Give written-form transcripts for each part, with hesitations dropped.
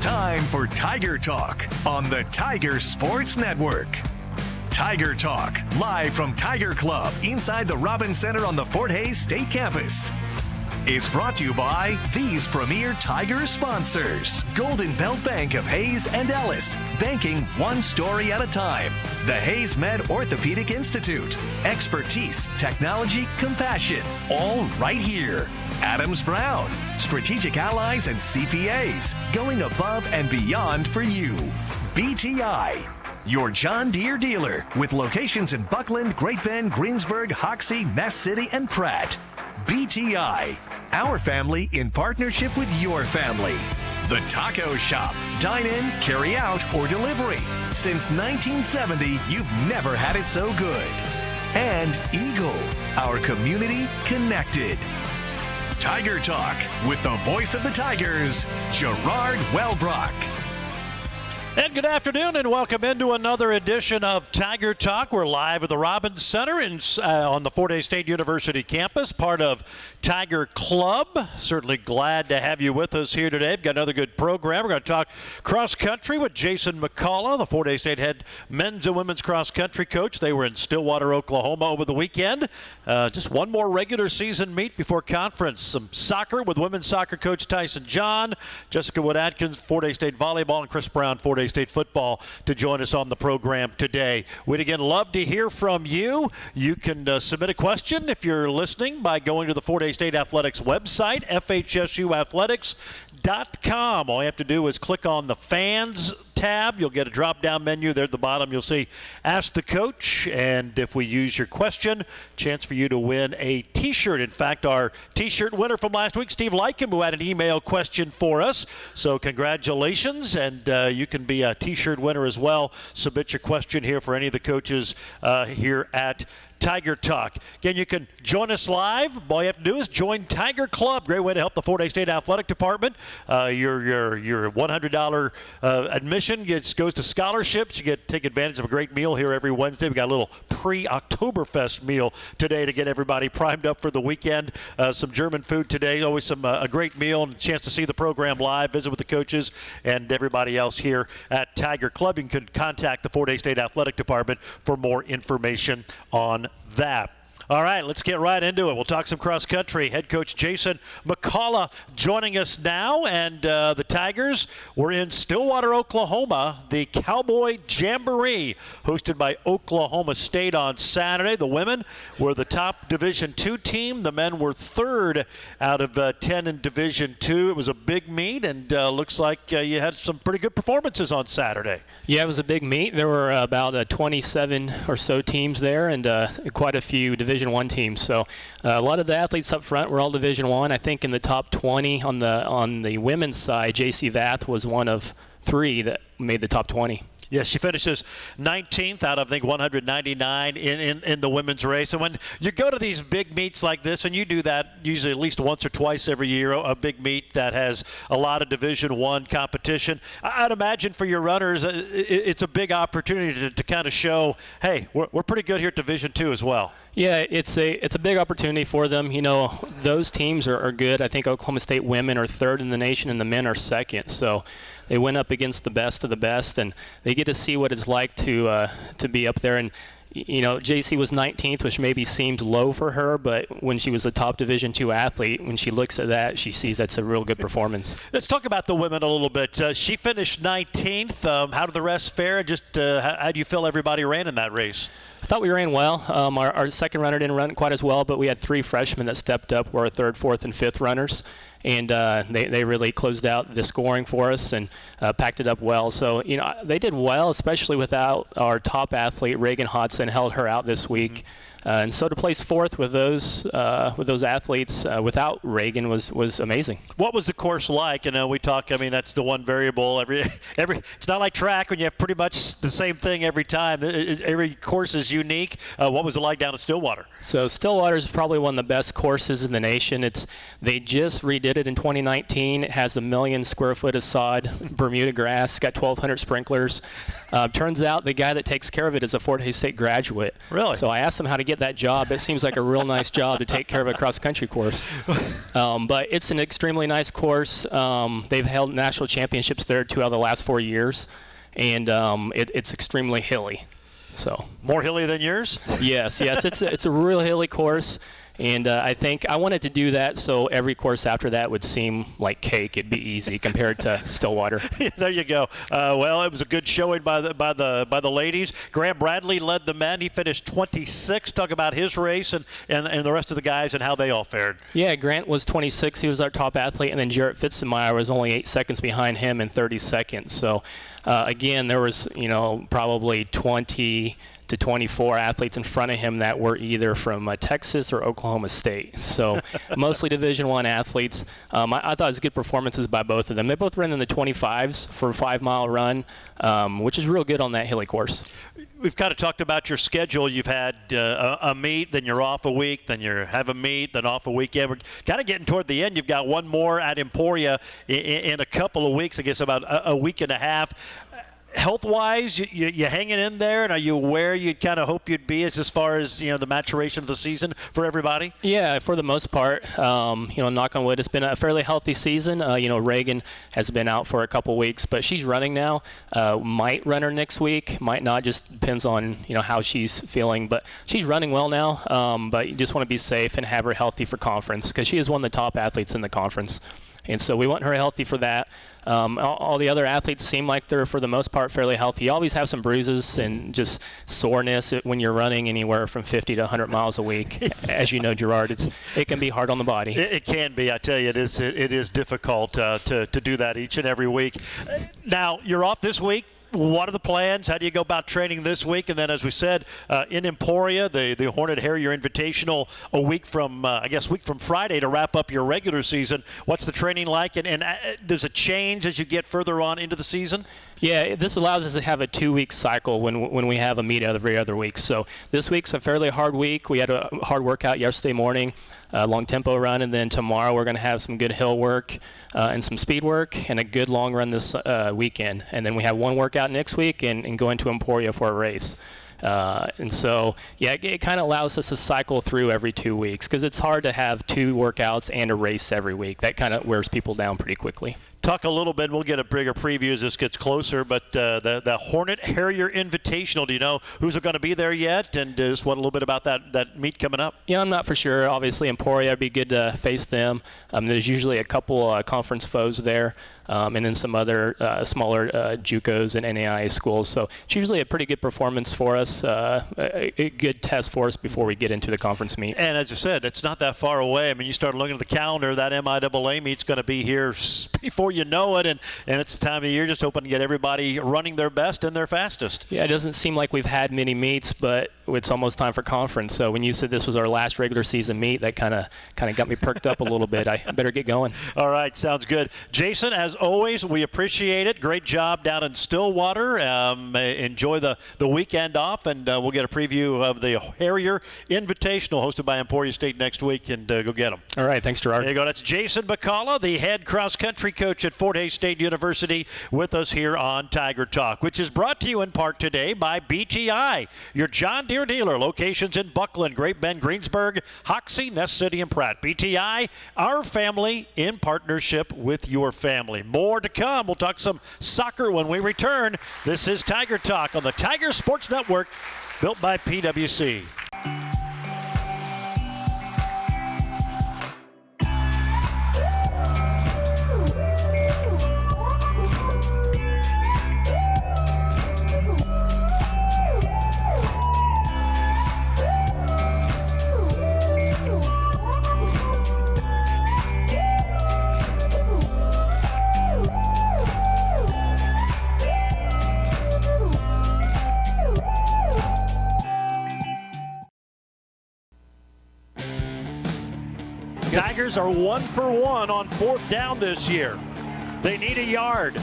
time for Tiger Talk on the Tiger Sports Network. Tiger Talk, live from Tiger Club inside the Robins Center on the Fort Hays State Campus, is brought to you by these premier Tiger sponsors. Golden Belt Bank of Hayes and Ellis, banking one story at a time. The Hayes Med Orthopedic Institute, expertise, technology, compassion, all right here. Adams Brown, strategic allies and CPAs, going above and beyond for you. BTI, your John Deere dealer, with locations in Buckland, Great Bend, Greensburg, Hoxie, Ness City, and Pratt. BTI, our family in partnership with your family. The Taco Shop, dine in, carry out, or delivery. Since 1970, you've never had it so good. And Eagle, our community connected. Tiger Talk with the voice of the Tigers, Gerard Wellbrock. And good afternoon and welcome into another edition of Tiger Talk. We're live at the Robins Center on the Fort Hays State University campus, part of Tiger Club. Certainly glad to have you with us here today. We've got another good program. We're going to talk cross country with Jason McCullough, the Fort Hays State head men's and women's cross country coach. They were in Stillwater, Oklahoma over the weekend. Just one more regular season meet before conference. Some soccer with women's soccer coach Tyson John, Jessica Wood-Atkins, Fort Hays State volleyball, and Chris Brown, Fort Hays State football, to join us on the program today. We'd again love to hear from you. You can submit a question if you're listening by going to the Fort Hays State Athletics website, FHSUathletics.com. All you have to do is click on the fans tab. You'll get a drop-down menu there at the bottom. You'll see Ask the Coach, and if we use your question, chance for you to win a T-shirt. In fact, our T-shirt winner from last week, Steve Lycum, who had an email question for us. So congratulations, and you can be a T-shirt winner as well. Submit your question here for any of the coaches here at Tiger Talk. Again, you can join us live. All you have to do is join Tiger Club. Great way to help the Fort Hays State Athletic Department. Your $100 admission goes to scholarships. You take advantage of a great meal here every Wednesday. We got a little pre-Oktoberfest meal today to get everybody primed up for the weekend. Some German food today. Always a great meal and a chance to see the program live, visit with the coaches and everybody else here at Tiger Club. You can contact the Fort Hays State Athletic Department for more information on that. All right, let's get right into it. We'll talk some cross country. Head coach Jason McCullough joining us now, and the Tigers were in Stillwater, Oklahoma, the Cowboy Jamboree, hosted by Oklahoma State on Saturday. The women were the top Division II team. The men were third out of 10 in Division II. It was a big meet, and looks like you had some pretty good performances on Saturday. Yeah, it was a big meet. There were about 27 or so teams there, and quite a few Division I teams. So a lot of the athletes up front were all Division I. I think in the top 20 on the women's side, J.C. Vath was one of 3 that made the top 20. Yes, she finishes 19th out of, I think, 199 in the women's race. And when you go to these big meets like this, and you do that usually at least once or twice every year, a big meet that has a lot of Division I competition, I'd imagine for your runners, it's a big opportunity to kind of show, hey, we're pretty good here at Division II as well. Yeah, it's a big opportunity for them. You know, those teams are good. I think Oklahoma State women are third in the nation and the men are second. So they went up against the best of the best, and they get to see what it's like to be up there. And you know, JC was 19th, which maybe seemed low for her, but when she was a top Division II athlete, when she looks at that, she sees that's a real good performance. Let's talk about the women a little bit. She finished 19th. How did the rest fare? Just how do you feel everybody ran in that race? I thought we ran well. Our second runner didn't run quite as well, but we had 3 freshmen that stepped up, were our third, fourth, and fifth runners. And they really closed out the scoring for us and packed it up well. So, you know, they did well, especially without our top athlete, Reagan Hodson, held her out this week. Mm-hmm. And so to place fourth with those athletes without Reagan was amazing. What was the course like? You know, we talk. I mean, that's the one variable. Every it's not like track when you have pretty much the same thing every time. Every course is unique. What was it like down at Stillwater? So Stillwater is probably one of the best courses in the nation. They just redid it in 2019. It has 1 million square foot of sod, Bermuda grass, got 1,200 sprinklers. Turns out the guy that takes care of it is a Fort Hays State graduate. Really? So I asked him how to get get that job. It seems like a real nice job to take care of a cross-country course. But it's an extremely nice course. They've held national championships there 2 out of the last 4 years, and it's extremely hilly. So more hilly than yours? Yes. It's a real hilly course. And I think I wanted to do that so every course after that would seem like cake. It'd be easy compared to Stillwater. There you go. Well, it was a good showing by the ladies. Graham Bradley led the men. He finished 26. Talk about his race and the rest of the guys and how they all fared. Yeah, Grant was 26. He was our top athlete, and then Jarrett Fitzenmeyer was only 8 seconds behind him in 30 seconds. So again, there was probably 20 to 24 athletes in front of him that were either from Texas or Oklahoma State. So mostly Division I athletes. I thought it was good performances by both of them. They both ran in the 25s for a 5-mile run, which is real good on that hilly course. We've kind of talked about your schedule. You've had a meet, then you're off a week, then you have a meet, then off a weekend. We're kind of getting toward the end. You've got one more at Emporia in a couple of weeks, I guess about a week and a half. Health-wise, you hanging in there, and are you where you kind of hope you'd be as far as the maturation of the season for everybody? Yeah, for the most part, knock on wood, it's been a fairly healthy season. Reagan has been out for a couple weeks, but she's running now. Might run her next week, might not. Just depends on how she's feeling. But she's running well now. But you just want to be safe and have her healthy for conference because she is one of the top athletes in the conference. And so we want her healthy for that. All the other athletes seem like they're, for the most part, fairly healthy. You always have some bruises and just soreness when you're running anywhere from 50 to 100 miles a week. As you know, Gerard, it can be hard on the body. It can be. I tell you, it is difficult to do that each and every week. Now, you're off this week. What are the plans? How do you go about training this week? And then, as we said, in Emporia, the Hornet Harrier Invitational a week from Friday to wrap up your regular season. What's the training like? And does it change as you get further on into the season? Yeah, this allows us to have a 2-week cycle when we have a meet every other week. So this week's a fairly hard week. We had a hard workout yesterday morning, long tempo run, and then tomorrow we're going to have some good hill work and some speed work and a good long run this weekend. And then we have one workout next week and go into Emporia for a race. And so, it kind of allows us to cycle through every 2 weeks because it's hard to have 2 workouts and a race every week. That kind of wears people down pretty quickly. Talk a little bit, we'll get a bigger preview as this gets closer, but the Hornet Harrier Invitational, do you know who's going to be there yet? And just what a little bit about that meet coming up? Yeah, I'm not for sure. Obviously, Emporia, it'd be good to face them. There's usually a couple conference foes there. And then some other smaller JUCOs and NAIA schools. So it's usually a pretty good performance for us, a good test for us before we get into the conference meet. And as you said, it's not that far away. I mean, you start looking at the calendar, that MIAA meet's going to be here before you know it, and it's the time of year just hoping to get everybody running their best and their fastest. Yeah, it doesn't seem like we've had many meets, but it's almost time for conference. So when you said this was our last regular season meet, that kind of got me perked up a little bit. I better get going. All right, sounds good. Jason, as always, we appreciate it. Great job down in Stillwater. Enjoy the weekend off, and we'll get a preview of the Harrier Invitational hosted by Emporia State next week, and go get them. All right, thanks, Gerard. There you go. That's Jason Bacala, the head cross-country coach at Fort Hays State University, with us here on Tiger Talk, which is brought to you in part today by BTI, your John Deere dealer. Locations in Buckland, Great Bend, Greensburg, Hoxie, Ness City, and Pratt. BTI, our family in partnership with your family. More to come. We'll talk some soccer when we return. This is Tiger Talk on the Tiger Sports Network, built by PwC. Tigers are 1 for 1 on 4th down this year. They need a yard.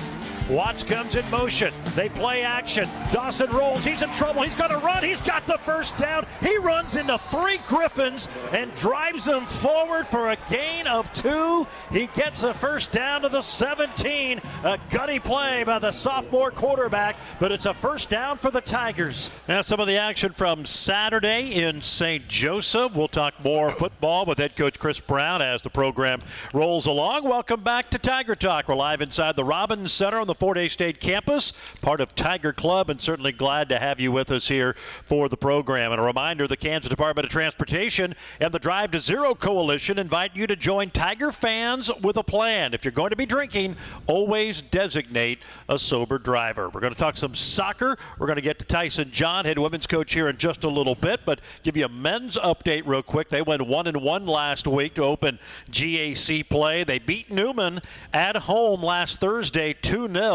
Watts comes in motion. They play action. Dawson rolls. He's in trouble. He's going to run. He's got the first down. He runs into 3 Griffins and drives them forward for a gain of 2. He gets a first down to the 17. A gutty play by the sophomore quarterback, but it's a first down for the Tigers. Now some of the action from Saturday in St. Joseph. We'll talk more football with head coach Chris Brown as the program rolls along. Welcome back to Tiger Talk. We're live inside the Robbins Center on the Fort Hays State campus, part of Tiger Club, and certainly glad to have you with us here for the program. And a reminder, the Kansas Department of Transportation and the Drive to Zero Coalition invite you to join Tiger fans with a plan. If you're going to be drinking, always designate a sober driver. We're going to talk some soccer. We're going to get to Tyson John, head women's coach, here in just a little bit, but give you a men's update real quick. They went 1-1 last week to open GAC play. They beat Newman at home last Thursday 2-0,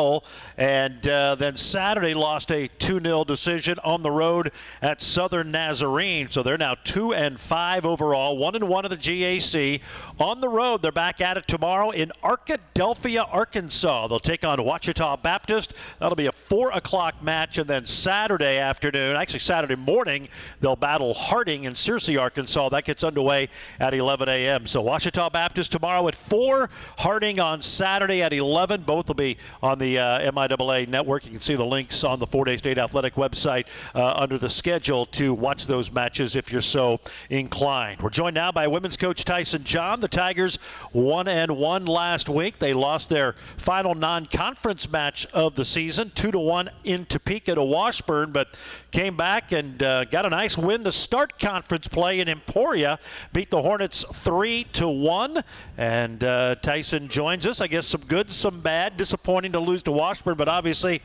and then Saturday lost a 2-0 decision on the road at Southern Nazarene. So they're now 2-5 overall, 1-1 at the GAC. On the road, they're back at it tomorrow in Arkadelphia, Arkansas. They'll take on Ouachita Baptist. That'll be a 4 o'clock match, and then Saturday afternoon, actually Saturday morning, they'll battle Harding in Searcy, Arkansas. That gets underway at 11 a.m. So Ouachita Baptist tomorrow at 4, Harding on Saturday at 11. Both will be on the MIAA network. You can see the links on the Fort Hays State Athletic website under the schedule to watch those matches if you're so inclined. We're joined now by women's coach Tyson John. The Tigers 1-1 last week. They lost their final non-conference match of the season, 2-1 in Topeka to Washburn, but came back and got a nice win to start conference play in Emporia. Beat the Hornets 3-1, and Tyson joins us. I guess some good, some bad. Disappointing to lose to Washburn, but obviously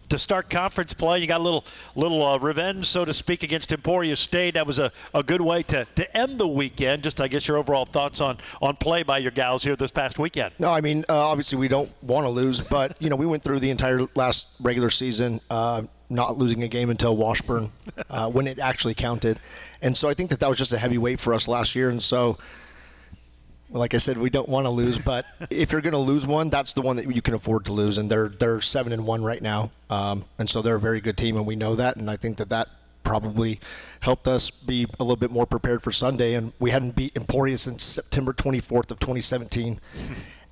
to start conference play, you got a little revenge, so to speak, against Emporia State. That was a good way to end the weekend. Just, I guess, your overall thoughts on play by your gals here this past weekend. No, I mean, obviously we don't want to lose, but, we went through the entire last regular season not losing a game until Washburn when it actually counted. And so I think that was just a heavy weight for us last year. And so, like I said, we don't want to lose, but if you're going to lose one, that's the one that you can afford to lose. And they're 7-1 right now, and so they're a very good team, and we know that. And I think that probably helped us be a little bit more prepared for Sunday. And we hadn't beat Emporia since September 24th of 2017,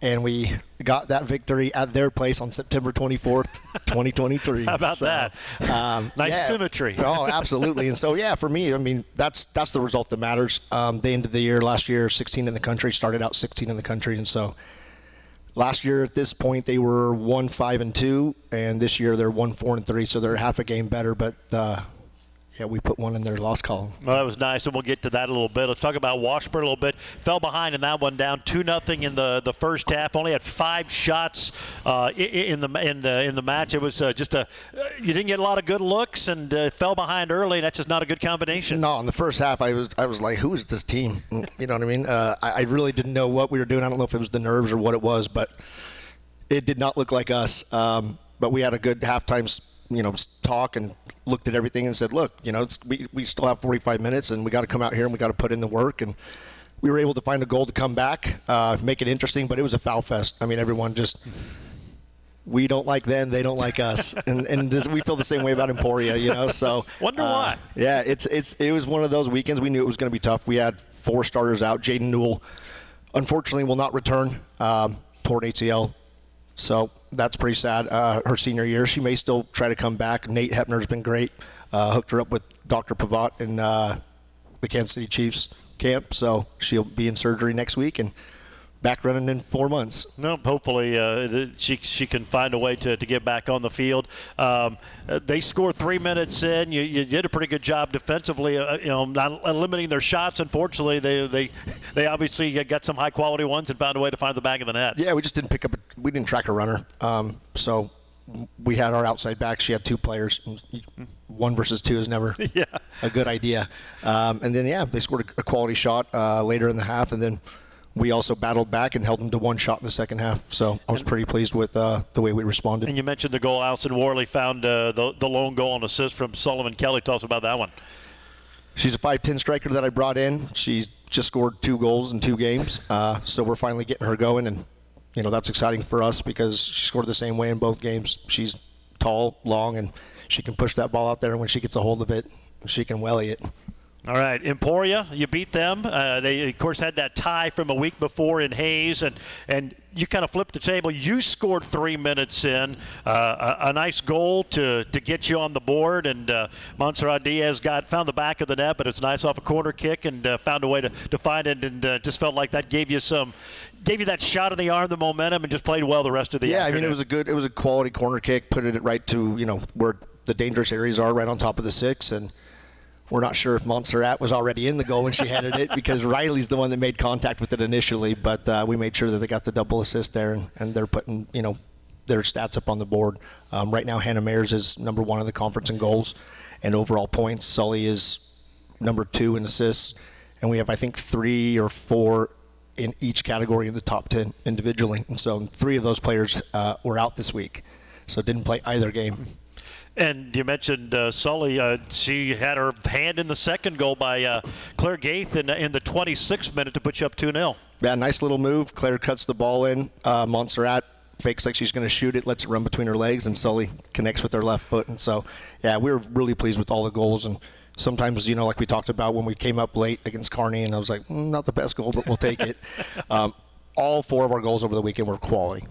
and we got that victory at their place on September 24th, 2023. How about that? Nice symmetry. Oh, absolutely. And so, for me, I mean, that's the result that matters. They ended the year last year 16 in the country, started out 16 in the country. And so last year at this point, they were 1-5-2, and this year they're 1-4-3. So they're half a game better, but we put one in their loss column. Well, that was nice, and we'll get to that a little bit. Let's talk about Washburn a little bit. Fell behind in that one, down 2-0 in the first half. Only had 5 shots in the match. It was you didn't get a lot of good looks, and fell behind early. And that's just not a good combination. No, in the first half, I was like, who is this team? You know what I mean? I really didn't know what we were doing. I don't know if it was the nerves or what it was, but it did not look like us. But we had a good halftime talk and looked at everything and said, look, we still have 45 minutes and we got to come out here and we got to put in the work. And we were able to find a goal to come back, make it interesting, but it was a foul fest. I mean, everyone just, we don't like them, they don't like us. and we feel the same way about Emporia, so. Wonder why. Yeah, it was one of those weekends. We knew it was going to be tough. We had 4 starters out. Jaden Newell, unfortunately, will not return, torn ACL. So that's pretty sad. Her senior year, she may still try to come back. Nate Hepner's been great. Hooked her up with Dr. Pavat in the Kansas City Chiefs camp. So she'll be in surgery next week and back running in 4 months. No, hopefully she can find a way to get back on the field. They score 3 minutes in. You did a pretty good job defensively, not limiting their shots. Unfortunately, they obviously got some high quality ones and found a way to find the back of the net. Yeah, we just didn't we didn't track a runner. So we had our outside back. She had 2 players. 1 versus 2 is never a good idea. And then they scored a quality shot later in the half, and then we also battled back and held them to 1 shot in the second half. So I was pretty pleased with the way we responded. And you mentioned the goal. Allison Worley found the lone goal and assist from Sullivan Kelly. Tell us about that one. She's a 5'10" striker that I brought in. She's just scored 2 goals in 2 games. So we're finally getting her going. And that's exciting for us because she scored the same way in both games. She's tall, long, and she can push that ball out there, and when she gets a hold of it, she can welly it. All right, Emporia, you beat them. They, of course, had that tie from a week before in Hayes, and you kind of flipped the table. You scored 3 minutes in, a nice goal to get you on the board, and Montserrat Diaz found the back of the net, but it's nice off a corner kick and found a way to find it, and just felt like that gave you that shot in the arm, the momentum, and just played well the rest of the afternoon. It was a quality corner kick, put it right to where the dangerous areas are, right on top of the 6, and we're not sure if Montserrat was already in the goal when she headed it because Riley's the one that made contact with it initially, but we made sure that they got the double assist there, and they're putting their stats up on the board. Right now, Hannah Mayers is number 1 in the conference in goals and overall points. Sully is number 2 in assists, and we have, I think, 3 or 4 in each category in the top 10 individually. And so 3 of those players were out this week, so didn't play either game. And you mentioned Sully. She had her hand in the second goal by Claire Gaith in the 26th minute to put you up 2-0. Yeah, nice little move. Claire cuts the ball in. Montserrat fakes like she's going to shoot it, lets it run between her legs, and Sully connects with her left foot. And so, yeah, we were really pleased with all the goals. And sometimes, like we talked about when we came up late against Kearney, and I was like, not the best goal, but we'll take it. All 4 of our goals over the weekend were quality.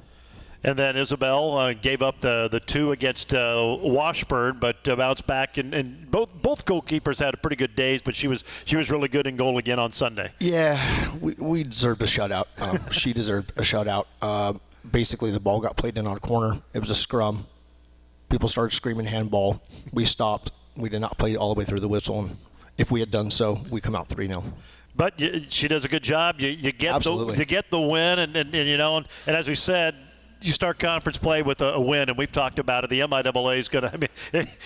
And then Isabel gave up the 2 against Washburn, but bounced back. And both goalkeepers had pretty good days, but she was really good in goal again on Sunday. Yeah, we deserved a shutout. She deserved a shutout. Basically, the ball got played in on a corner. It was a scrum. People started screaming handball. We stopped. We did not play all the way through the whistle. And if we had done so, we come out 3-0. But she does a good job. You get the win, and as we said, you start conference play with a win, and we've talked about it. The MIAA is going to,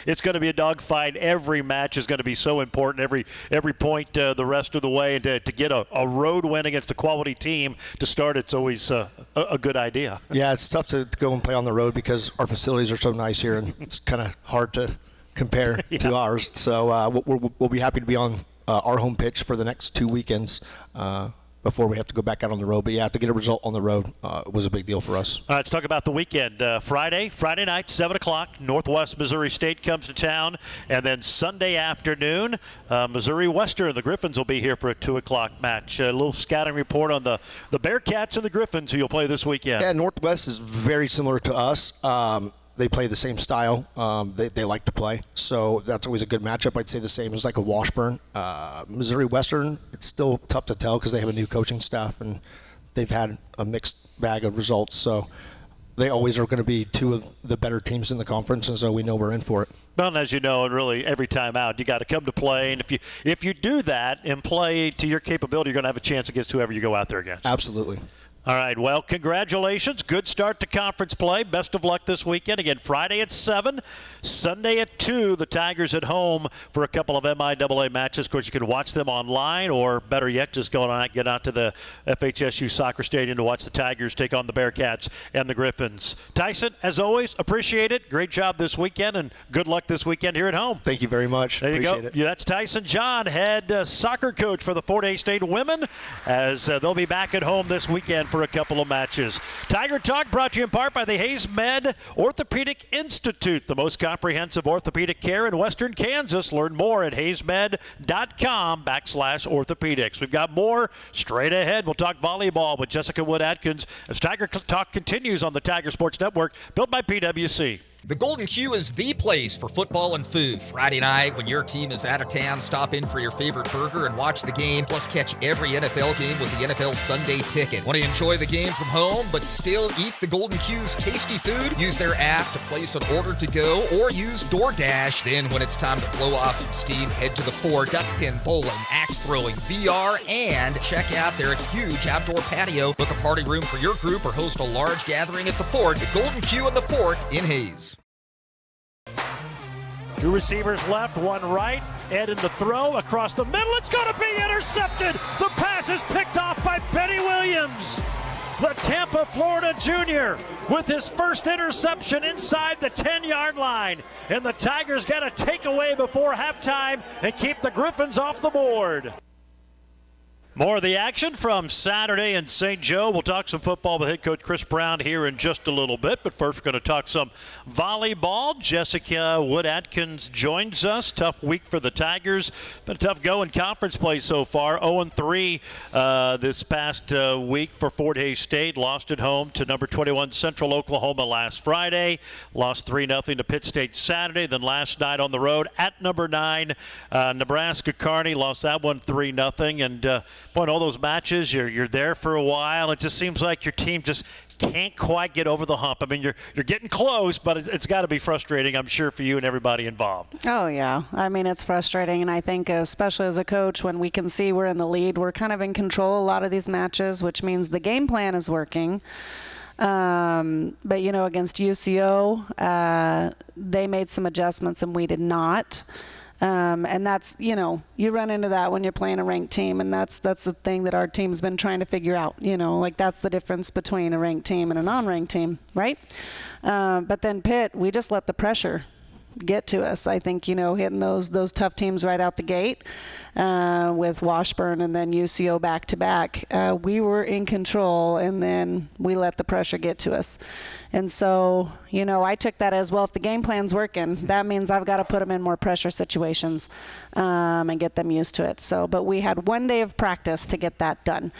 it's going to be a dogfight. Every match is going to be so important. Every point the rest of the way, and to get a road win against a quality team to start, it's always a good idea. Yeah, it's tough to go and play on the road because our facilities are so nice here, and it's kind of hard to compare to ours. So we'll be happy to be on our home pitch for the next 2 weekends. Before we have to go back out on the road. But, yeah, to get a result on the road was a big deal for us. All right, let's talk about the weekend. Friday night, 7 o'clock, Northwest Missouri State comes to town. And then Sunday afternoon, Missouri Western. The Griffins will be here for a 2 o'clock match. A little scouting report on the Bearcats and the Griffins who you'll play this weekend. Yeah, Northwest is very similar to us. They play the same style. They like to play. So that's always a good matchup. I'd say the same as like a Washburn. Missouri Western, it's still tough to tell because they have a new coaching staff and they've had a mixed bag of results. So they always are going to be 2 of the better teams in the conference, and so we know we're in for it. Well, and as you know, and really every time out, you got to come to play. And if you do that and play to your capability, you're going to have a chance against whoever you go out there against. Absolutely. All right, well, congratulations. Good start to conference play. Best of luck this weekend. Again, Friday at 7, Sunday at 2, the Tigers at home for a couple of MIAA matches. Of course, you can watch them online, or better yet, just get out to the FHSU soccer stadium to watch the Tigers take on the Bearcats and the Griffins. Tyson, as always, appreciate it. Great job this weekend, and good luck this weekend here at home. Thank you very much. There you go. Yeah, that's Tyson John, head soccer coach for the Fort Hays State women, as they'll be back at home this weekend for a couple of matches. Tiger Talk brought to you in part by the Hayes Med Orthopedic Institute, the most comprehensive orthopedic care in Western Kansas. Learn more at hayesmed.com/orthopedics. We've got more straight ahead. We'll talk volleyball with Jessica Wood-Atkins as Tiger Talk continues on the Tiger Sports Network, built by PwC. The Golden Q is the place for football and food. Friday night, when your team is out of town, stop in for your favorite burger and watch the game, plus catch every NFL game with the NFL Sunday Ticket. Want to enjoy the game from home, but still eat the Golden Q's tasty food? Use their app to place an order to go, or use DoorDash. Then, when it's time to blow off some steam, head to the Fort, duck pin, bowling, axe throwing, VR, and check out their huge outdoor patio. Book a party room for your group or host a large gathering at the Fort. The Golden Q and the Fort in Hayes. 2 receivers left, 1 right. Ed in the throw across the middle. It's going to be intercepted. The pass is picked off by Benny Williams. The Tampa, Florida junior with his first interception inside the 10-yard line. And the Tigers got a takeaway before halftime and keep the Griffins off the board. More of the action from Saturday in St. Joe. We'll talk some football with head coach Chris Brown here in just a little bit. But first, we're going to talk some volleyball. Jessica Wood-Atkins joins us. Tough week for the Tigers. Been a tough go in conference play so far. 0-3 this past week for Fort Hays State. Lost at home to number 21 Central Oklahoma last Friday. Lost 3-0 to Pitt State Saturday. Then last night on the road at number 9 Nebraska Kearney. Lost that one 3-0. And boy, in all those matches, you're there for a while. It just seems like your team just can't quite get over the hump. I mean, you're getting close, but it's got to be frustrating, I'm sure, for you and everybody involved. Oh, yeah. I mean, it's frustrating, and I think especially as a coach, when we can see we're in the lead, we're kind of in control a lot of these matches, which means the game plan is working. But, against UCO, they made some adjustments, and we did not. And that's, you run into that when you're playing a ranked team, and that's the thing that our team's been trying to figure out, that's the difference between a ranked team and a non-ranked team, right? But then Pitt, we just let the pressure get to us. I think, hitting those tough teams right out the gate with Washburn and then UCO back-to-back, we were in control, and then we let the pressure get to us. And so, I took that as, well, if the game plan's working, that means I've got to put them in more pressure situations and get them used to it. So, but we had one day of practice to get that done.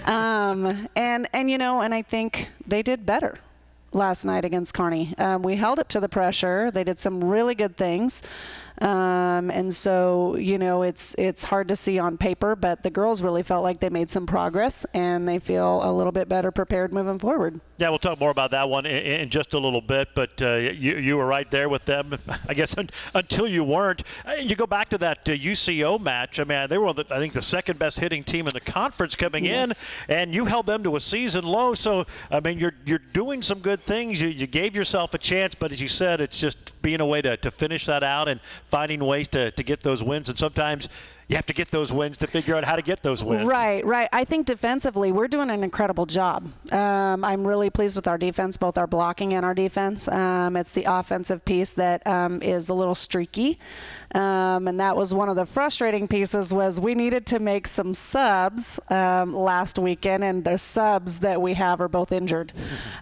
And I think they did better last night against Kearney. We held up to the pressure. They did some really good things. And so, it's hard to see on paper, but the girls really felt like they made some progress, and they feel a little bit better prepared moving forward. Yeah, we'll talk more about that one in just a little bit, but you were right there with them, I guess, until you weren't. You go back to that UCO match. I mean, they were, I think, the second best hitting team in the conference coming in, and you held them to a season low. So, I mean, you're doing some good things. You gave yourself a chance, but as you said, it's just being a way to finish that out and finding ways to get those wins. And sometimes you have to get those wins to figure out how to get those wins. Right. I think defensively, we're doing an incredible job. I'm really pleased with our defense, both our blocking and our defense. It's the offensive piece that is a little streaky. And that was one of the frustrating pieces, was we needed to make some subs last weekend, and the subs that we have are both injured.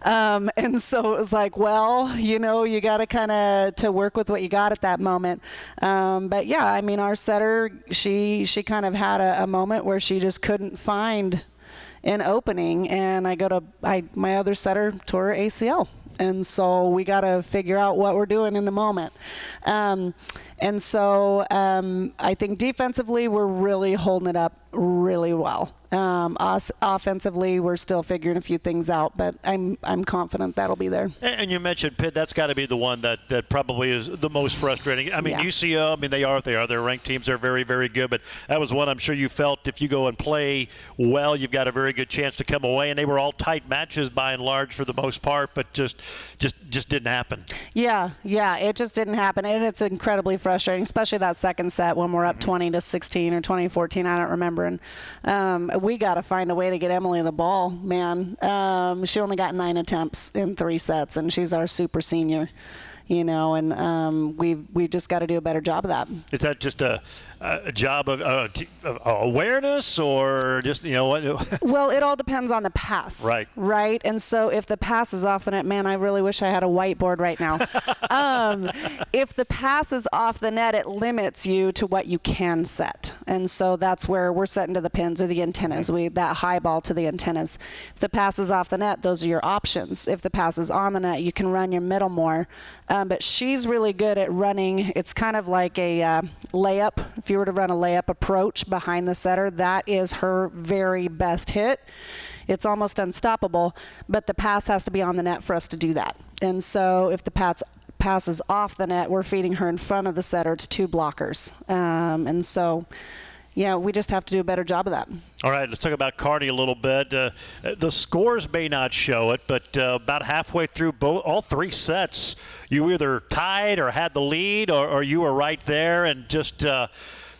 And so it was like, well, you got to kind of to work with what you got at that moment. But yeah, I mean, our setter, she kind of had a moment where she just couldn't find an opening, and my other setter tore her ACL. And so we got to figure out what we're doing in the moment. And so I think defensively, we're really holding it up really well. Us offensively, we're still figuring a few things out, but I'm confident that'll be there. And you mentioned Pitt. That's got to be the one that probably is the most frustrating. I mean, yeah. UCO, I mean, they are. They're ranked teams. They're very, very good. But that was one I'm sure you felt if you go and play well, you've got a very good chance to come away. And they were all tight matches by and large for the most part, but just didn't happen. Yeah, it just didn't happen. And it's incredibly frustrating, especially that second set when we're up 20-16 or 20-14. I don't remember. And we got to find a way to get Emily the ball, man. She only got 9 attempts in 3 sets, and she's our super senior, and we've just got to do a better job of that. Is that just a job of awareness, or just, what? Well, it all depends on the pass. Right. And so if the pass is off the net, man, I really wish I had a whiteboard right now. If the pass is off the net, it limits you to what you can set. And so that's where we're setting to the pins or the antennas. That high ball to the antennas. If the pass is off the net, those are your options. If the pass is on the net, you can run your middle more. But she's really good at running. It's kind of like a layup. If you were to run a layup approach behind the setter, that is her very best hit. It's almost unstoppable, but the pass has to be on the net for us to do that. And so if the pass is off the net, we're feeding her in front of the setter to 2 blockers. And so, yeah, we just have to do a better job of that. All right, let's talk about Kearney a little bit. The scores may not show it, but about halfway through all 3 sets, you either tied or had the lead, or you were right there and just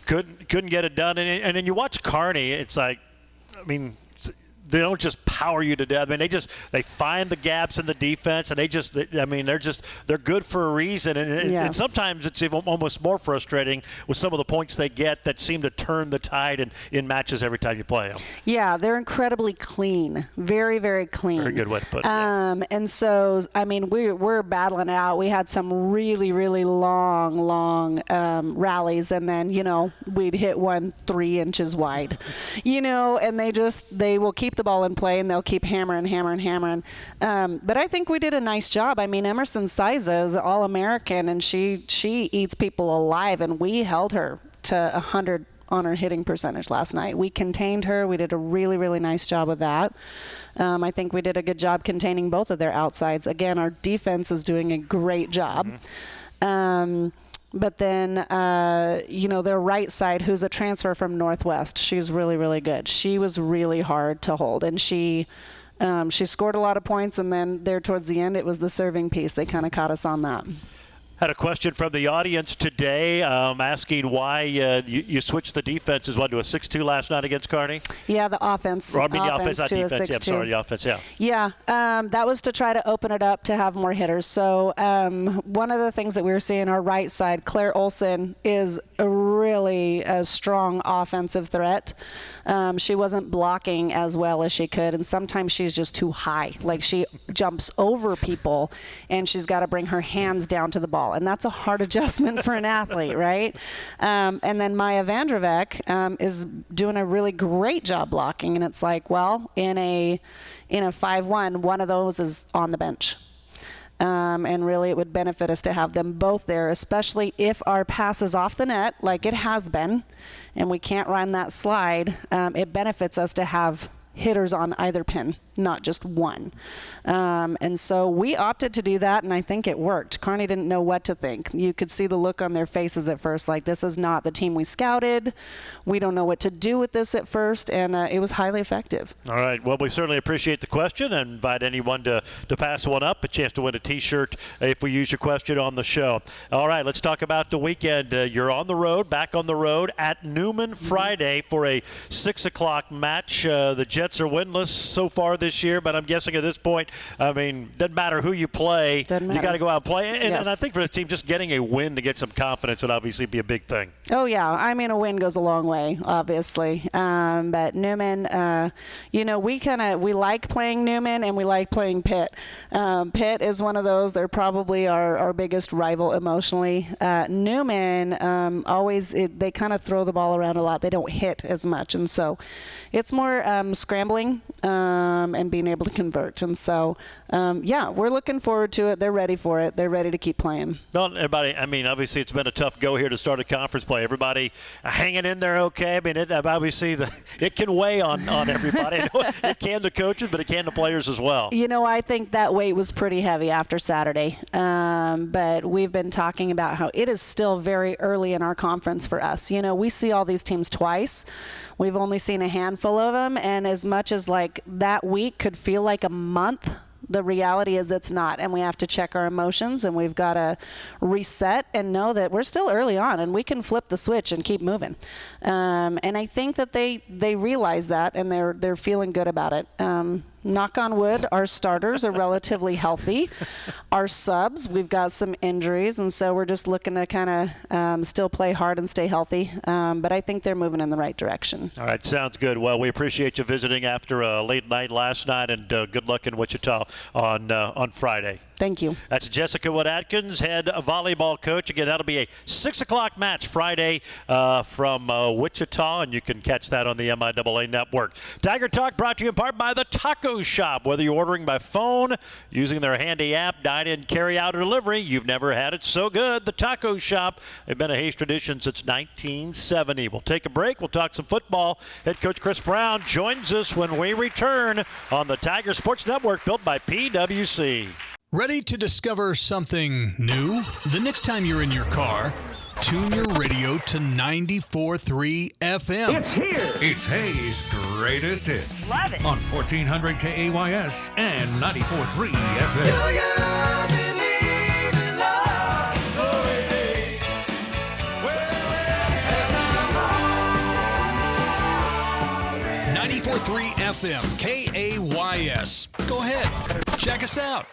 couldn't get it done. And then you watch Kearney, it's like, I mean, they don't just power you to death. I mean, they find the gaps in the defense, and they're good for a reason. And sometimes it's even almost more frustrating with some of the points they get that seem to turn the tide in matches every time you play them. Yeah, they're incredibly clean, very, very clean. Very good way to put it. And so, I mean, we're battling out. We had some really, really long rallies, and then, we'd hit one 3 inches wide, and they will keep the ball in play, and they'll keep hammering. But I think we did a nice job. I mean, Emerson Siza is All-American, and she eats people alive, and we held her to 100 on her hitting percentage last night. We contained her. We did a really, really nice job with that. I think we did a good job containing both of their outsides. Again, our defense is doing a great job. But then, their right side, who's a transfer from Northwest, she's really, really good. She was really hard to hold, and she scored a lot of points, and then there towards the end, it was the serving piece. They kind of caught us on that. Had a question from the audience today asking why you switched the defenses to a 6-2 last night against Kearney? Yeah, the offense. Or, the offense, not to defense. A 6-2. Yeah, I'm sorry, the offense, yeah. Yeah, that was to try to open it up to have more hitters. So one of the things that we were seeing, our right side, Claire Olson, is a really strong offensive threat. She wasn't blocking as well as she could, and sometimes she's just too high. Like, she jumps over people, and she's got to bring her hands down to the ball. And that's a hard adjustment for an athlete, right? And then Maya Vandravek is doing a really great job blocking. And it's like, well, in a 5-1, one of those is on the bench. And really it would benefit us to have them both there, especially if our pass is off the net, like it has been, and we can't run that slide. It benefits us to have hitters on either pin, not just one. And so we opted to do that, and I think it worked. Kearney didn't know what to think. You could see the look on their faces at first, like, this is not the team we scouted. We don't know what to do with this at first, and it was highly effective. All right. Well, we certainly appreciate the question and invite anyone to pass one up, a chance to win a T-shirt if we use your question on the show. All right, let's talk about the weekend. You're on the road, back on the road at Newman Friday for a 6 o'clock match. The Jets are winless so far this year, but I'm guessing at this point, I mean, doesn't matter who you play. You got to go out and play. And I think for the team, just getting a win to get some confidence would obviously be a big thing. Oh, yeah. I mean, a win goes a long way, obviously. But Newman, we like playing Newman and we like playing Pitt. Pitt is one of those. They're probably our biggest rival emotionally. Newman, they kind of throw the ball around a lot. They don't hit as much. And so it's more scrambling and being able to convert. And so, we're looking forward to it. They're ready for it. They're ready to keep playing. Well, everybody, I mean, obviously it's been a tough go here to start a conference play. Everybody hanging in there okay. I mean, it can weigh on everybody. It can the coaches, but it can the players as well. I think that weight was pretty heavy after Saturday. But we've been talking about how it is still very early in our conference for us. We see all these teams twice. We've only seen a handful of them, and as much as like that week could feel like a month, the reality is it's not, and we have to check our emotions, and we've got to reset and know that we're still early on and we can flip the switch and keep moving. And I think that they realize that, and they're feeling good about it. Knock on wood, our starters are relatively healthy. Our subs, we've got some injuries, and so we're just looking to kind of still play hard and stay healthy. But I think they're moving in the right direction. All right, sounds good. Well, we appreciate you visiting after a late night last night, and good luck in Wichita on Friday. Thank you. That's Jessica Wood-Atkins, head volleyball coach. Again, that'll be a 6 o'clock match Friday from Wichita, and you can catch that on the MIAA network. Tiger Talk brought to you in part by the Taco Shop. Whether you're ordering by phone, using their handy app, dine-in, carry-out, or delivery, you've never had it so good. The Taco Shop. They've been a Hayes tradition since 1970. We'll take a break. We'll talk some football. Head coach Chris Brown joins us when we return on the Tiger Sports Network, built by PwC. Ready to discover something new? The next time you're in your car, tune your radio to 94.3 FM. It's here! It's Hayes' greatest hits. Love it! On 1400 KAYS and 94.3 FM. Do you believe in love? Glory days. Well, 94.3 94.3 FM, KAYS. Go ahead, check us out.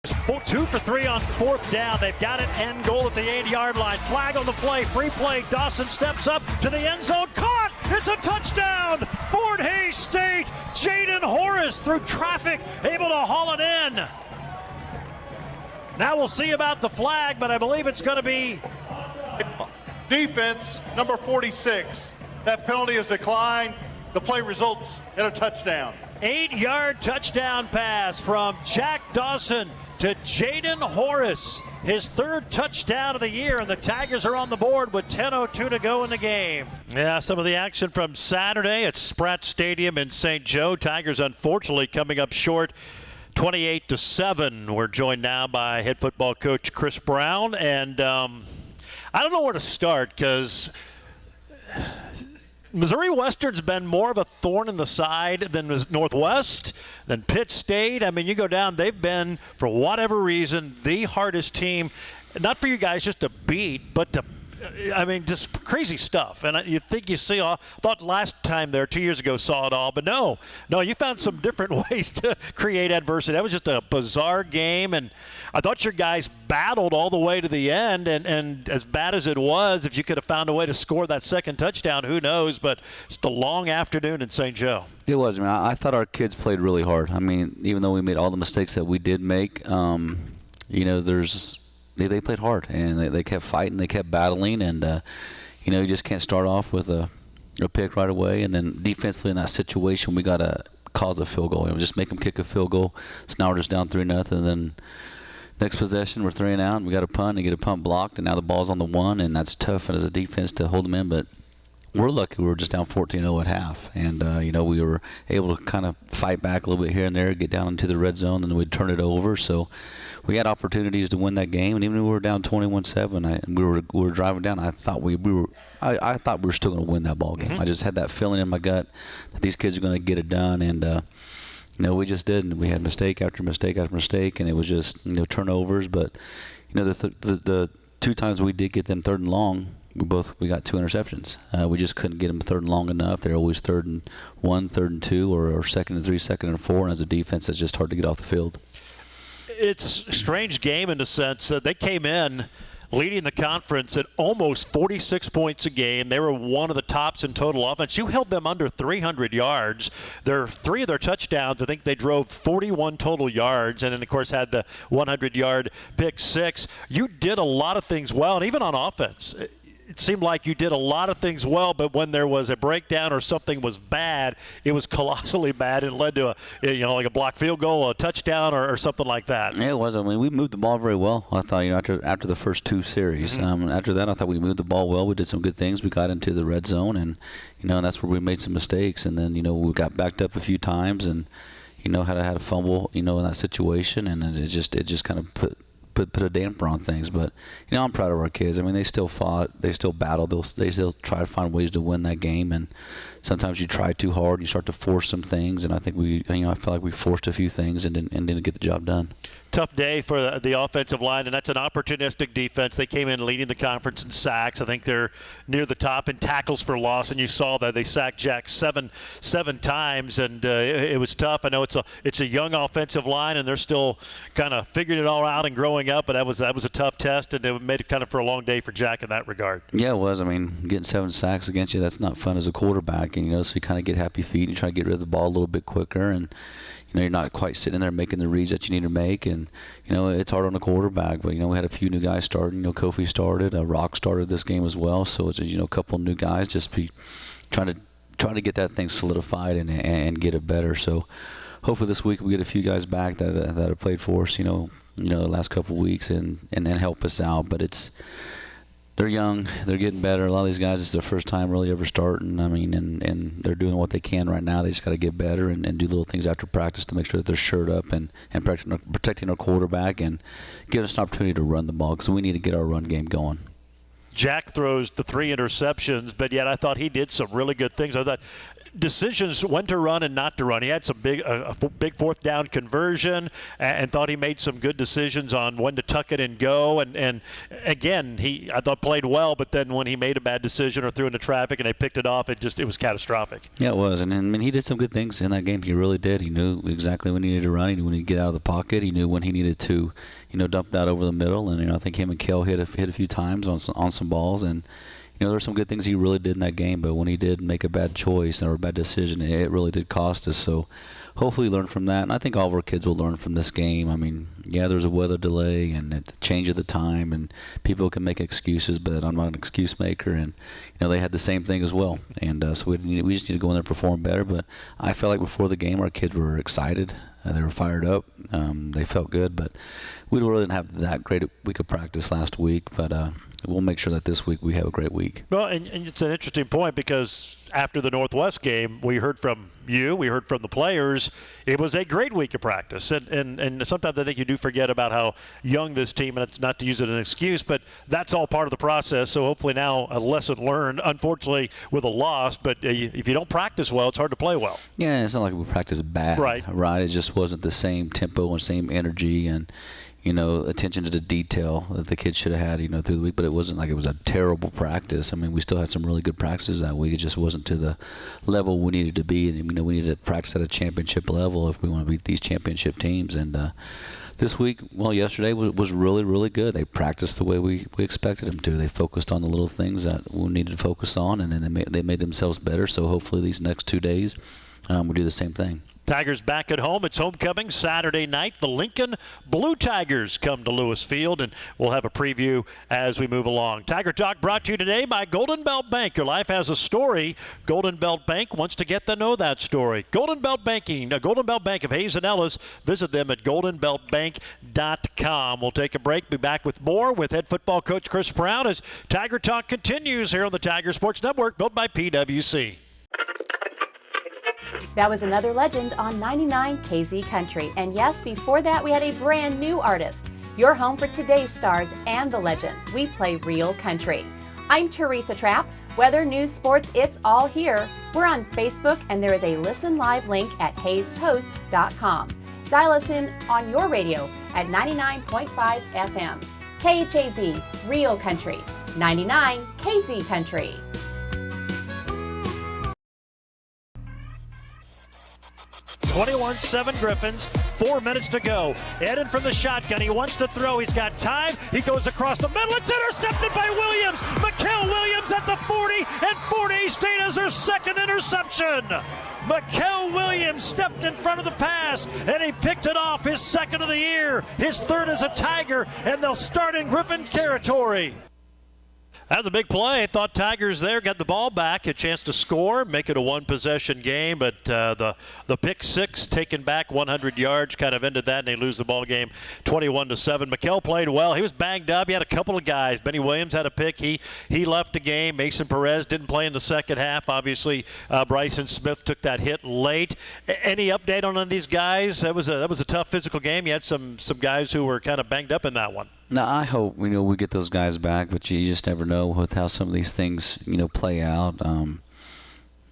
2 for 3 on 4th down. They've got it. End goal at the 8-yard line. Flag on the play. Free play. Dawson steps up to the end zone. Caught! It's a touchdown! Fort Hays State. Jaden Horace through traffic, able to haul it in. Now we'll see about the flag, but I believe it's going to be defense, number 46. That penalty is declined. The play results in a touchdown. 8-yard touchdown pass from Jack Dawson to Jaden Horace. His 3rd touchdown of the year, and the Tigers are on the board with 10:02 to go in the game. Yeah, some of the action from Saturday at Spratt Stadium in St. Joe. Tigers unfortunately coming up short 28-7. We're joined now by head football coach Chris Brown, and I don't know where to start because Missouri Western's been more of a thorn in the side than Northwest, than Pitt State. I mean, you go down, they've been, for whatever reason, the hardest team, not for you guys just to beat, but to, I mean, just crazy stuff. And you think you see all, thought last time there, 2 years ago, saw it all. But no, you found some different ways to create adversity. That was just a bizarre game. And I thought your guys battled all the way to the end. And as bad as it was, if you could have found a way to score that second touchdown, who knows? But just a long afternoon in St. Joe. It was. I mean, I thought our kids played really hard. I mean, even though we made all the mistakes that we did make, they played hard, and they kept fighting, they kept battling, and you just can't start off with a pick right away. And then defensively in that situation, we got to cause a field goal. Just make them kick a field goal. So now we're just down 3-0, and then next possession we're 3 and out, and we got a punt and get a punt blocked, and now the ball's on the 1, and that's tough as a defense to hold them in. But we're lucky we were just down 14-0 at half, and we were able to kind of fight back a little bit here and there, get down into the red zone, and then we'd turn it over. So we had opportunities to win that game, and even when we were down 21-7, we were driving down. I thought we were still going to win that ball game. I just had that feeling in my gut that these kids are going to get it done, and we just didn't. We had mistake after mistake after mistake, and it was just turnovers. But the 2 times we did get them 3rd and long, we got 2 interceptions. We just couldn't get them 3rd and long enough. They're always 3rd and 1, 3rd and 2, or 2nd and 3, 2nd and 4. And as a defense, it's just hard to get off the field. It's a strange game in the sense that they came in leading the conference at almost 46 points a game. They were one of the tops in total offense. You held them under 300 yards. 3 of their touchdowns, I think they drove 41 total yards, and then, of course, had the 100-yard pick 6. You did a lot of things well, and even on offense, it seemed like you did a lot of things well, but when there was a breakdown or something was bad, it was colossally bad and led to like a blocked field goal, a touchdown, or something like that. Yeah, it was. I mean, we moved the ball very well. I thought, after the first 2 series. After that, I thought we moved the ball well. We did some good things. We got into the red zone, and that's where we made some mistakes. And then we got backed up a few times, and had a fumble, in that situation, and it just kind of put a damper on things. But I'm proud of our kids. I mean, they still fought, they still battled, they still try to find ways to win that game. And sometimes you try too hard, you start to force some things. And I think I feel like we forced a few things and didn't get the job done. Tough day for the offensive line, and that's an opportunistic defense. They came in leading the conference in sacks. I think they're near the top in tackles for loss, and you saw that they sacked Jack seven times, and it was tough. I know it's a young offensive line, and they're still kind of figuring it all out and growing up, but that was a tough test, and it made it kind of for a long day for Jack in that regard. Yeah, it was. I mean, getting 7 sacks against you, that's not fun as a quarterback, and so you kind of get happy feet and you try to get rid of the ball a little bit quicker, and you're not quite sitting there making the reads that you need to make, and it's hard on the quarterback. But we had a few new guys starting. Kofi started, Rock started this game as well. So it's a couple of new guys just be trying to get that thing solidified and get it better. So hopefully this week we get a few guys back that have played for us. The last couple of weeks and help us out. But they're young, they're getting better. A lot of these guys, it's their first time really ever starting. I mean, and they're doing what they can right now. They just got to get better and do little things after practice to make sure that they're shored up and protecting our quarterback and give us an opportunity to run the ball, because we need to get our run game going. Jack throws the 3 interceptions, but yet I thought he did some really good things. I thought decisions when to run and not to run. He had some big fourth down conversion and thought he made some good decisions on when to tuck it and go. And again, I thought played well, but then when he made a bad decision or threw into traffic and they picked it off, it was catastrophic. Yeah, it was. And I mean, he did some good things in that game. He really did. He knew exactly when he needed to run. He knew when he needed to get out of the pocket. He knew when he needed to, dump it out over the middle. And I think him and Kel hit a few times on some balls. And there were some good things he really did in that game, but when he did make a bad choice or a bad decision, it really did cost us. So hopefully learn from that, and I think all of our kids will learn from this game. I mean, yeah, there's a weather delay and the change of the time, and people can make excuses, but I'm not an excuse maker, and they had the same thing as well. And so we just need to go in there and perform better. But I felt like before the game, our kids were excited. They were fired up. They felt good, but we really didn't have that great a week of practice last week. But we'll make sure that this week we have a great week. Well, and it's an interesting point because after the Northwest game, we heard from you, we heard from the players. It was a great week of practice. And sometimes I think you do forget about how young this team, and it's not to use it as an excuse, but that's all part of the process. So hopefully now a lesson learned, unfortunately, with a loss. But if you don't practice well, it's hard to play well. Yeah, it's not like we practiced bad. Right. It just wasn't the same tempo and same energy and attention to the detail that the kids should have had, through the week. But it wasn't like it was a terrible practice. I mean, we still had some really good practices that week. It just wasn't to the level we needed to be. And, we needed to practice at a championship level if we want to beat these championship teams. And this week, yesterday was really, really good. They practiced the way we expected them to. They focused on the little things that we needed to focus on, and then they made themselves better. So hopefully these next 2 days we'll do the same thing. Tigers back at home. It's homecoming Saturday night. The Lincoln Blue Tigers come to Lewis Field, and we'll have a preview as we move along. Tiger Talk brought to you today by Golden Belt Bank. Your life has a story. Golden Belt Bank wants to get to know that story. Golden Belt Banking, Golden Belt Bank of Hayes and Ellis. Visit them at goldenbeltbank.com. We'll take a break. Be back with more with head football coach Chris Brown as Tiger Talk continues here on the Tiger Sports Network, built by PwC. That was another legend on 99 KZ Country. And yes, before that, we had a brand new artist. Your home for today's stars and the legends. We play real country. I'm Teresa Trapp. Weather, news, sports, it's all here. We're on Facebook, and there is a listen live link at hayespost.com. Dial us in on your radio at 99.5 FM. KHAZ, real country. 99 KZ Country. 21-7 Griffins, 4 minutes to go. Eden from the shotgun. He wants to throw. He's got time. He goes across the middle. It's intercepted by Williams. Mikael Williams at the 40, and 40 State has their second interception. Mikael Williams stepped in front of the pass, and he picked it off, his second of the year. His third as a Tiger, and they'll start in Griffin territory. That was a big play. Thought Tigers there got the ball back, a chance to score, make it a one-possession game, but the pick six taken back 100 yards kind of ended that, and they lose the ball game 21-7. Mikael played well. He was banged up. He had a couple of guys. Benny Williams had a pick. He left the game. Mason Perez didn't play in the second half. Obviously, Bryson Smith took that hit late. Any update on these guys? That was a tough physical game. You had some guys who were kind of banged up in that one. Now, I hope we get those guys back, but you just never know with how some of these things play out.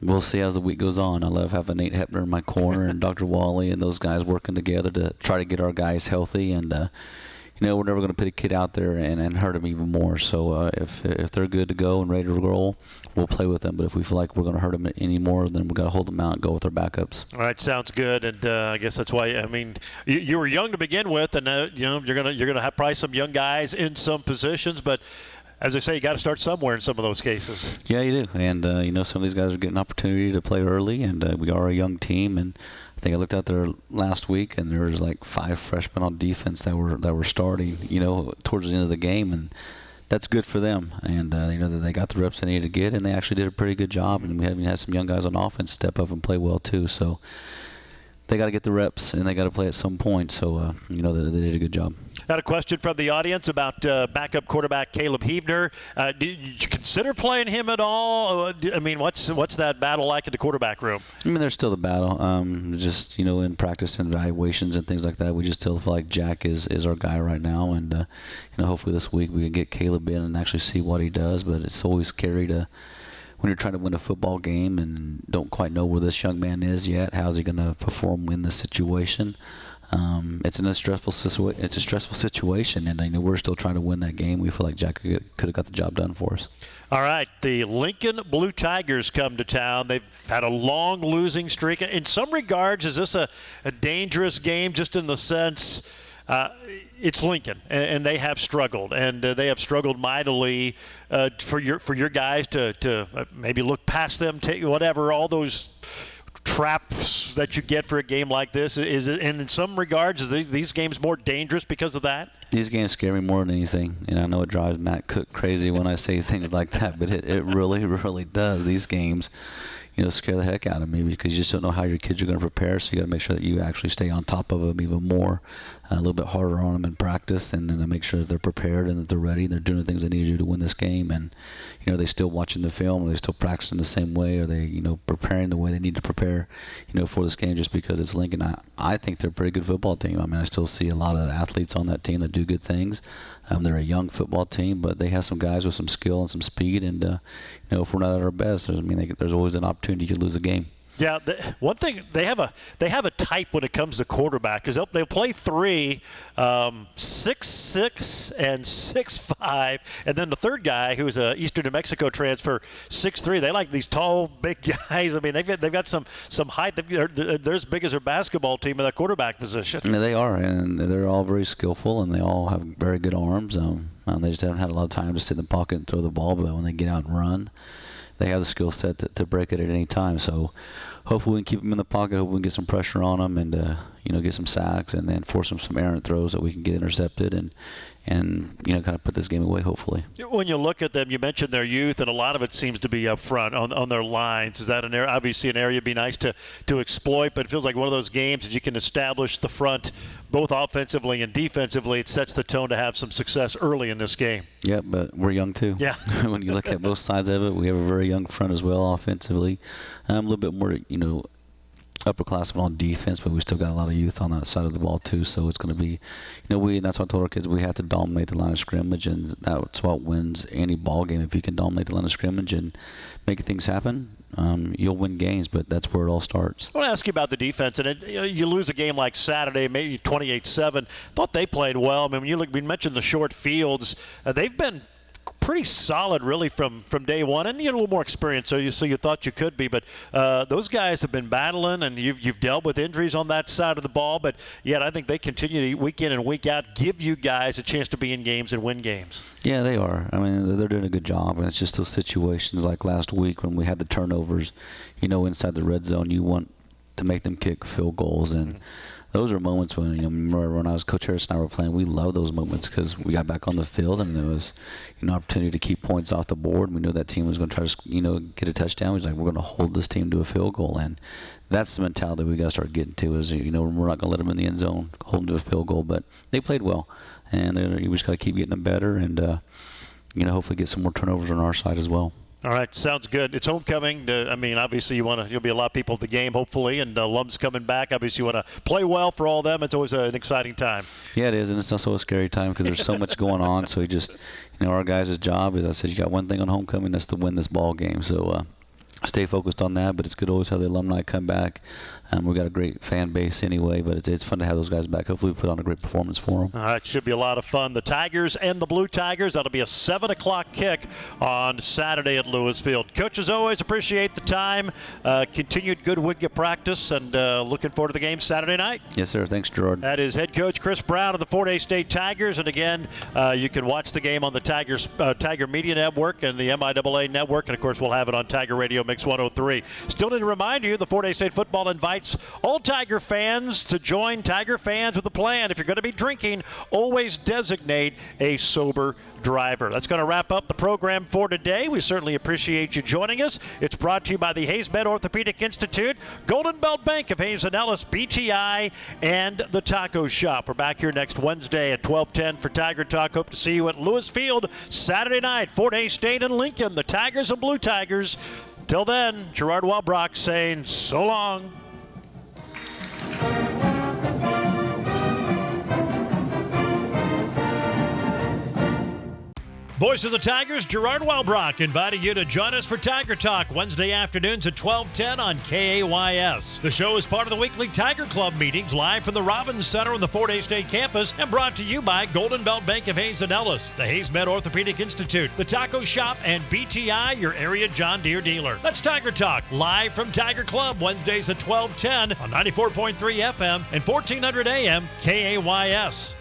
We'll see as the week goes on. I love having Nate Hepner in my corner and Dr. Wally and those guys working together to try to get our guys healthy. And we're never going to put a kid out there and hurt them even more. So if they're good to go and ready to roll, we'll play with them. But if we feel like we're going to hurt them anymore, then we've got to hold them out and go with our backups. All right, sounds good. And I guess that's why. I mean, you were young to begin with, and you're gonna have probably some young guys in some positions, but. As I say, you got to start somewhere in some of those cases. Yeah, you do. And, some of these guys are getting an opportunity to play early, and we are a young team. And I think I looked out there last week, and there was like 5 freshmen on defense that were starting, towards the end of the game. And that's good for them. And, that they got the reps they needed to get, and they actually did a pretty good job. And we had some young guys on offense step up and play well, too. So they got to get the reps, and they got to play at some point. So, they did a good job. Got a question from the audience about backup quarterback Caleb Heavner. Did you consider playing him at all? I mean, what's that battle like in the quarterback room? I mean, there's still the battle. Just, in practice and evaluations and things like that, we just still feel like Jack is our guy right now. And, hopefully this week we can get Caleb in and actually see what he does. But it's always scary to when you're trying to win a football game and don't quite know where this young man is yet, how's he going to perform in this situation? It's a stressful situation, and we're still trying to win that game. We feel like Jack could have got the job done for us. All right, the Lincoln Blue Tigers come to town. They've had a long losing streak. In some regards, is this a dangerous game just in the sense it's Lincoln, and they have struggled, and they have struggled mightily for your guys to maybe look past them, take whatever, all those traps that you get for a game like this? Is it, and in some regards, is these games more dangerous because of that? These games scare me more than anything, and I know it drives Matt Cook crazy when I say things like that, but it really, really does. These games, scare the heck out of me because you just don't know how your kids are going to prepare, so you got to make sure that you actually stay on top of them even more, a little bit harder on them in practice, and then to make sure that they're prepared and that they're ready and they're doing the things they need to do to win this game. And are they still watching the film? Are they still practicing the same way? Are they preparing the way they need to prepare for this game just because it's Lincoln? I think they're a pretty good football team. I mean, I still see a lot of athletes on that team that do good things. They're a young football team, but they have some guys with some skill and some speed. And if we're not at our best, there's always an opportunity to lose a game. Yeah, one thing they have a type when it comes to quarterback because they'll play 3, 6'6", and 6'5", and then the third guy who's a Eastern New Mexico transfer 6'3". They like these tall, big guys. I mean, they've got some height. They're as big as their basketball team in that quarterback position. Yeah, they are, and they're all very skillful, and they all have very good arms. They just haven't had a lot of time to sit in the pocket and throw the ball, but when they get out and run, they have the skill set to break it at any time. So hopefully we can keep them in the pocket. Hopefully we can get some pressure on them and get some sacks and then force them some errant throws that we can get intercepted and kind of put this game away, hopefully. When you look at them, you mentioned their youth, and a lot of it seems to be up front on their lines. Is that obviously an area it'd be nice to exploit, but it feels like one of those games that you can establish the front both offensively and defensively. It sets the tone to have some success early in this game. Yeah, but we're young too. Yeah. When you look at both sides of it, we have a very young front as well offensively. A little bit more, upperclassmen on defense, but we still got a lot of youth on that side of the ball too. So it's going to be, and that's what I told our kids, we have to dominate the line of scrimmage, and that's what wins any ball game. If you can dominate the line of scrimmage and make things happen, you'll win games, but that's where it all starts. I want to ask you about the defense, and you lose a game like Saturday, maybe 28-7. Thought they played well. I mean, we mentioned the short fields. They've been pretty solid really from day one, and you had a little more experience, so you thought you could be, but those guys have been battling, and you've dealt with injuries on that side of the ball, but yet I think they continue to, week in and week out, give you guys a chance to be in games and win games. Yeah, they are. I mean, they're doing a good job, and it's just those situations like last week when we had the turnovers, inside the red zone, you want to make them kick field goals, and those are moments when, remember when I was Coach Harris and I were playing, we loved those moments because we got back on the field and there was, opportunity to keep points off the board. We knew that team was going to try to, get a touchdown. We was like, we're going to hold this team to a field goal. And that's the mentality we got to start getting to is, we're not going to let them in the end zone, hold them to a field goal. But they played well. And we just got to keep getting them better and, hopefully get some more turnovers on our side as well. All right, sounds good. It's homecoming. Obviously you'll be a lot of people at the game, hopefully, and alums coming back. Obviously, you want to play well for all of them. It's always an exciting time. Yeah, it is, and it's also a scary time because there's so much going on. So our guys' job is, I said, you got one thing on homecoming, that's to win this ball game. So stay focused on that, but it's good to always have the alumni come back. We've got a great fan base anyway, but it's fun to have those guys back. Hopefully we put on a great performance for them. All right, should be a lot of fun. The Tigers and the Blue Tigers, that'll be a 7 o'clock kick on Saturday at Lewis Field. Coach, as always, appreciate the time. Continued good Wingate practice, and looking forward to the game Saturday night. Yes, sir. Thanks, Gerard. That is head coach Chris Brown of the Fort Hays State Tigers. And again, you can watch the game on the Tiger Media Network and the MIAA Network. And, of course, we'll have it on Tiger Radio Mix 103. Still need to remind you, the Fort Hays State football invites all Tiger fans to join Tiger Fans with a plan. If you're going to be drinking, always designate a sober driver. That's going to wrap up the program for today. We certainly appreciate you joining us. It's brought to you by the Hayes Med Orthopedic Institute, Golden Belt Bank of Hayes and Ellis, BTI, and the Taco Shop. We're back here next Wednesday at 12:10 for Tiger Talk. Hope to see you at Lewis Field Saturday night. Fort Hays State and Lincoln, the Tigers and Blue Tigers. Till then, Gerard Walbrock saying so long. Voice of the Tigers, Gerard Welbrock, inviting you to join us for Tiger Talk Wednesday afternoons at 12:10 on KAYS. The show is part of the weekly Tiger Club meetings live from the Robbins Center on the Fort Hays State campus and brought to you by Golden Belt Bank of Hays and Ellis, the Hays Med Orthopedic Institute, the Taco Shop, and BTI, your area John Deere dealer. That's Tiger Talk, live from Tiger Club Wednesdays at 12:10 on 94.3 FM and 1400 AM KAYS.